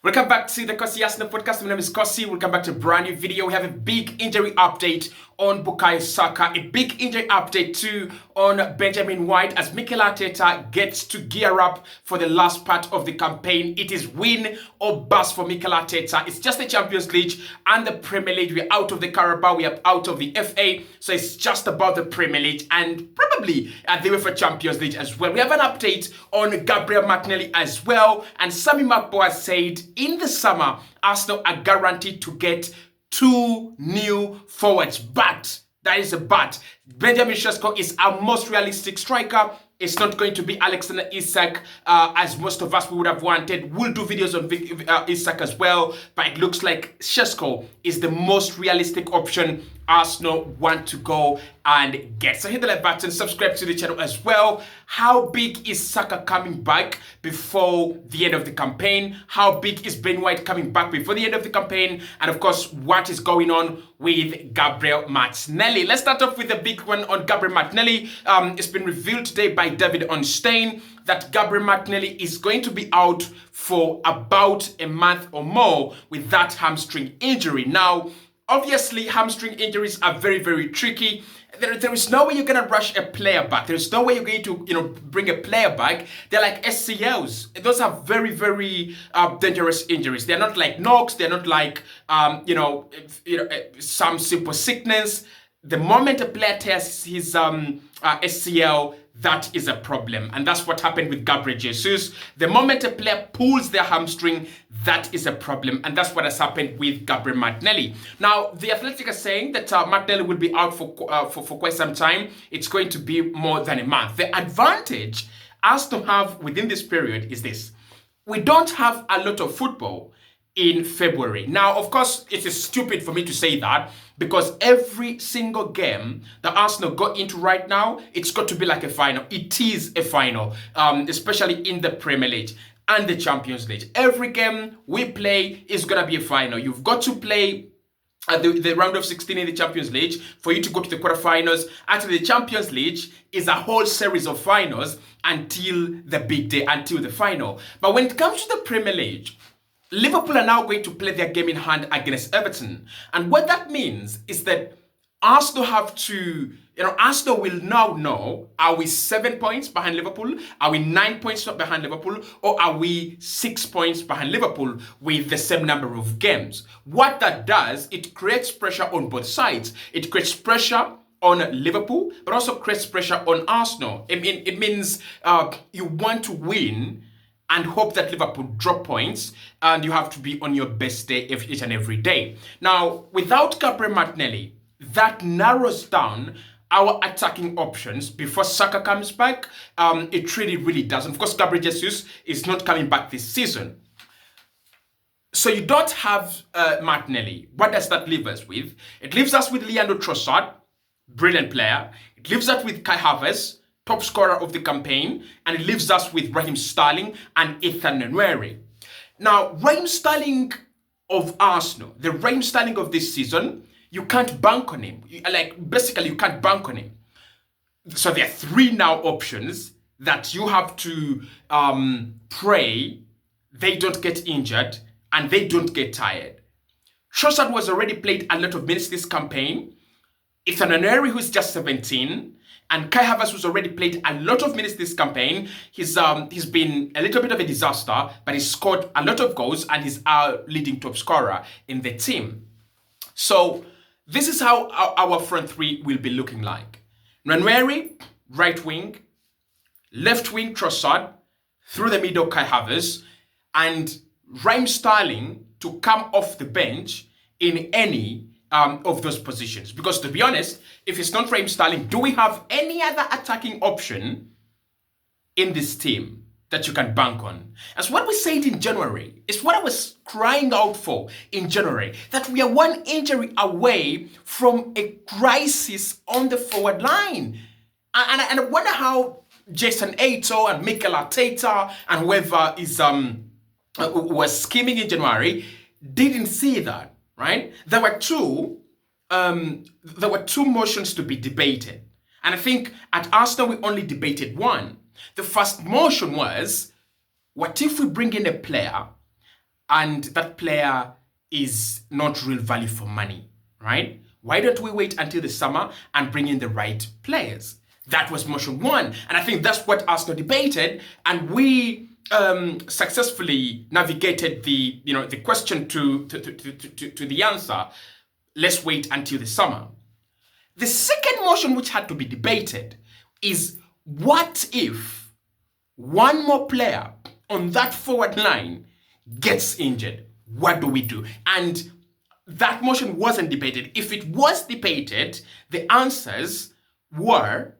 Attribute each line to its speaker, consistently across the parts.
Speaker 1: Welcome back to the Kosi Arsenal podcast. My name is Kosi. Welcome back to a brand new video. We have a big injury update on Bukayo Saka, a big injury update too on Benjamin White as Mikel Arteta gets to gear up for the last part of the campaign. It is win or bust for Mikel Arteta. It's just the Champions League and the Premier League. We're out of the Carabao, we are out of the FA, so it's just about the Premier League and probably the UEFA Champions League as well. We have an update on Gabriel Martinelli as well, and Sammy Makbo has said in the summer, Arsenal are guaranteed to get 2 new forwards. But, that is a but, Benjamin Sesko is our most realistic striker. It's not going to be Alexander Isak as most of us would have wanted. We'll do videos on Isak as well, but it looks like Sesko is the most realistic option Arsenal want to go and get. So hit the like button, subscribe to the channel as well. How big is Saka coming back before the end of the campaign? How big is Ben White coming back before the end of the campaign? And of course, what is going on with Gabriel Martinelli? Let's start off with the big one on Gabriel Martinelli. It's been revealed today by David Onstein that Gabriel Martinelli is going to be out for about a month or more with that hamstring injury. Now, obviously, hamstring injuries are very, very tricky. There is no way you're going to rush a player back. There's no way you're going to, bring a player back. They're like SCLs. Those are very, very dangerous injuries. They're not like knocks. They're not like, some simple sickness. The moment a player tears his SCL, that is a problem. And that's what happened with Gabriel Jesus. The moment a player pulls their hamstring, that is a problem. And that's what has happened with Gabriel Martinelli. Now, the Athletic are saying that Martinelli will be out for quite some time. It's going to be more than a month. The advantage Arsenal have within this period is this. We don't have a lot of football in February. Now, of course, it is stupid for me to say that because every single game that Arsenal got into right now, it's got to be like a final. It is a final, especially in the Premier League and the Champions League. Every game we play is going to be a final. You've got to play the round of 16 in the Champions League for you to go to the quarterfinals. Actually, the Champions League is a whole series of finals until the big day, until the final. But when it comes to the Premier League, Liverpool are now going to play their game in hand against Everton. And what that means is that Arsenal have to, Arsenal will now know, are we 7 points behind Liverpool? Are we 9 points behind Liverpool? Or are we 6 points behind Liverpool with the same number of games? What that does, it creates pressure on both sides. It creates pressure on Liverpool, but also creates pressure on Arsenal. It means you want to win and hope that Liverpool drop points, and you have to be on your best day each and every day. Now, without Gabriel Martinelli, that narrows down our attacking options before Saka comes back. It really does. And of course, Gabriel Jesus is not coming back this season. So you don't have Martinelli. What does that leave us with? It leaves us with Leandro Trossard, brilliant player. It leaves us with Kai Havertz, top scorer of the campaign, and it leaves us with Raheem Sterling and Ethan Nwaneri. Now, Raheem Sterling of Arsenal, the Raheem Sterling of this season, you can't bank on him. Basically, you can't bank on him. So there are 3 now options that you have to pray they don't get injured and they don't get tired. Trossard was already played a lot of minutes this campaign. Ethan Nwaneri, who's just 17, and Kai Havertz, who's already played a lot of minutes this campaign. He's been a little bit of a disaster, but he's scored a lot of goals and he's our leading top scorer in the team. So this is how our front 3 will be looking like. Nwaneri, right wing, left wing Trossard, through the middle Kai Havertz, and Raheem Sterling to come off the bench in any of those positions. Because to be honest, if it's not Raheem Sterling, do we have any other attacking option in this team that you can bank on? As what we said in January, it's what I was crying out for in January, that we are 1 injury away from a crisis on the forward line. And I wonder how Jason Aito and Mikel Arteta and whoever is was scheming in January didn't see that. Right? There were two motions to be debated. And I think at Arsenal, we only debated one. The first motion was, what if we bring in a player and that player is not real value for money, right? Why don't we wait until the summer and bring in the right players? That was motion one. And I think that's what Arsenal debated. And we successfully navigated the question to the answer. Let's wait until the summer. The second motion which had to be debated is, what if one more player on that forward line gets injured? What do we do? And that motion wasn't debated. If it was debated, the answers were,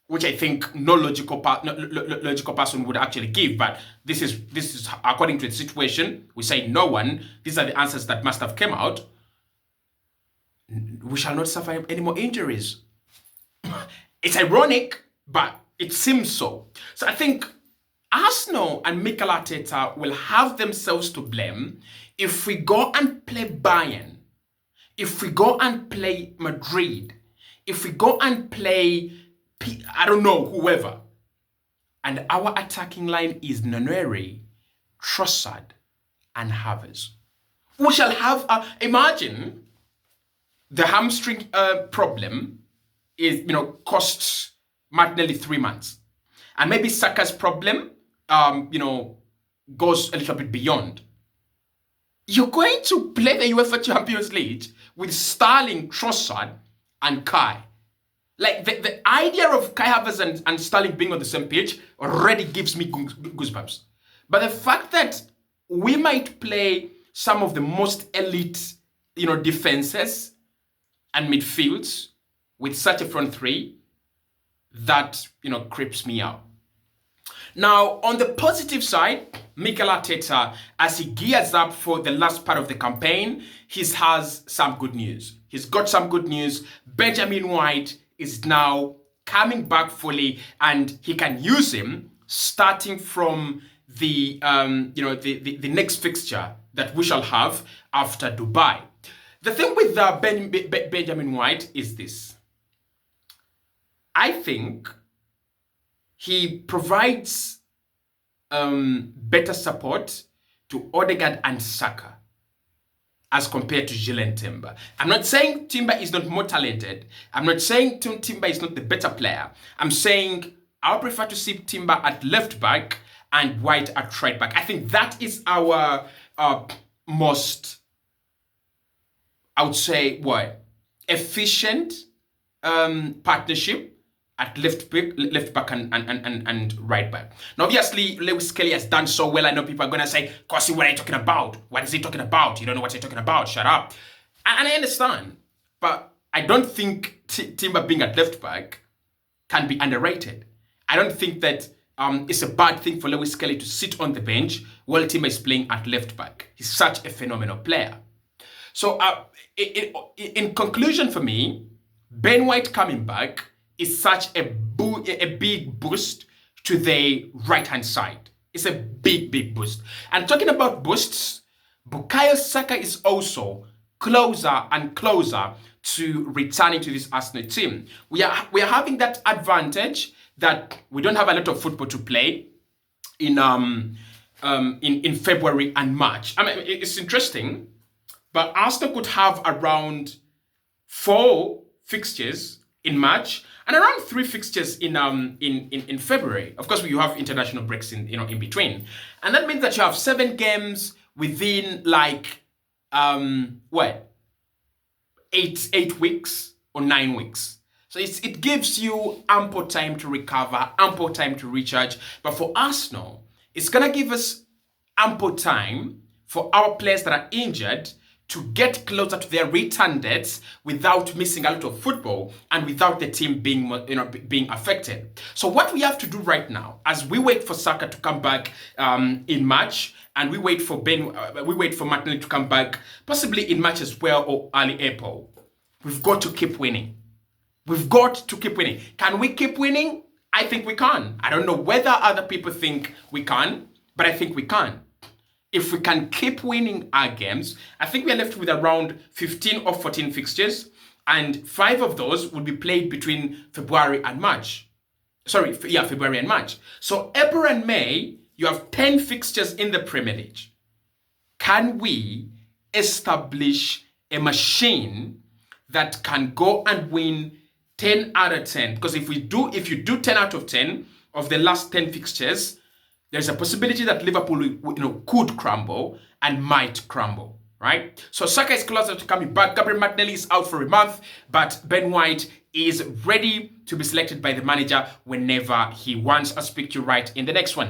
Speaker 1: which I think no logical person would actually give, but this is according to the situation. We say no one. These are the answers that must have come out. We shall not suffer any more injuries. It's ironic, but it seems so. So I think Arsenal and Mikel Arteta will have themselves to blame if we go and play Bayern, if we go and play Madrid, if we go and play, I don't know, whoever, and our attacking line is Noneri, Trossard, and Havertz. We shall have, imagine the hamstring problem is, costs Martinelli 3 months. And maybe Saka's problem, goes a little bit beyond. You're going to play the UEFA Champions League with Sterling, Trossard, and Kai. Like, the idea of Kai Havertz and Sterling being on the same pitch already gives me goosebumps. But the fact that we might play some of the most elite, defenses and midfields with such a front three, that, creeps me out. Now, on the positive side, Mikel Arteta, as he gears up for the last part of the campaign, he has some good news. He's got some good news. Benjamin White is now coming back fully, and he can use him starting from the next fixture that we shall have after Dubai. The thing with Benjamin White is this. I think he provides better support to Odegaard and Saka as compared to Gilles Timber. I'm not saying Timber is not more talented. I'm not saying Timber is not the better player. I'm saying I would prefer to see Timber at left back and White at right back. I think that is our most, I would say, efficient partnership at left back and right back. Now, obviously, Lewis Kelly has done so well. I know people are going to say, Kosi, what are you talking about? What is he talking about? You don't know what you're talking about. Shut up. And I understand. But I don't think Timber being at left back can be underrated. I don't think that it's a bad thing for Lewis Kelly to sit on the bench while Timber is playing at left back. He's such a phenomenal player. So, in conclusion for me, Ben White coming back is such a big boost to the right-hand side. It's a big boost. And talking about boosts, Bukayo Saka is also closer and closer to returning to this Arsenal team. We are having that advantage that we don't have a lot of football to play in February and March. I mean, it's interesting, but Arsenal could have around 4 fixtures in March and around 3 fixtures in February. Of course, you have international breaks in between, and that means that you have 7 games within 8 weeks or 9 weeks. So it gives you ample time to recover, ample time to recharge. But for Arsenal, it's gonna give us ample time for our players that are injured to get closer to their return dates without missing a lot of football and without the team being affected. So what we have to do right now, as we wait for Saka to come back in March, and we wait for Martinelli to come back possibly in March as well or early April, we've got to keep winning. We've got to keep winning. Can we keep winning? I think we can. I don't know whether other people think we can, but I think we can. If we can keep winning our games, I think we are left with around 15 or 14 fixtures, and 5 of those will be played between February and March. February and March. So April and May, you have 10 fixtures in the Premier League. can we establish a machine that can go and win 10 out of 10? Because if you do 10 out of 10 of the last 10 fixtures, there's a possibility that Liverpool could crumble and might crumble, right? So Saka is closer to coming back. Gabriel Martinelli is out for a month, but Ben White is ready to be selected by the manager whenever he wants. I'll speak to you right in the next one.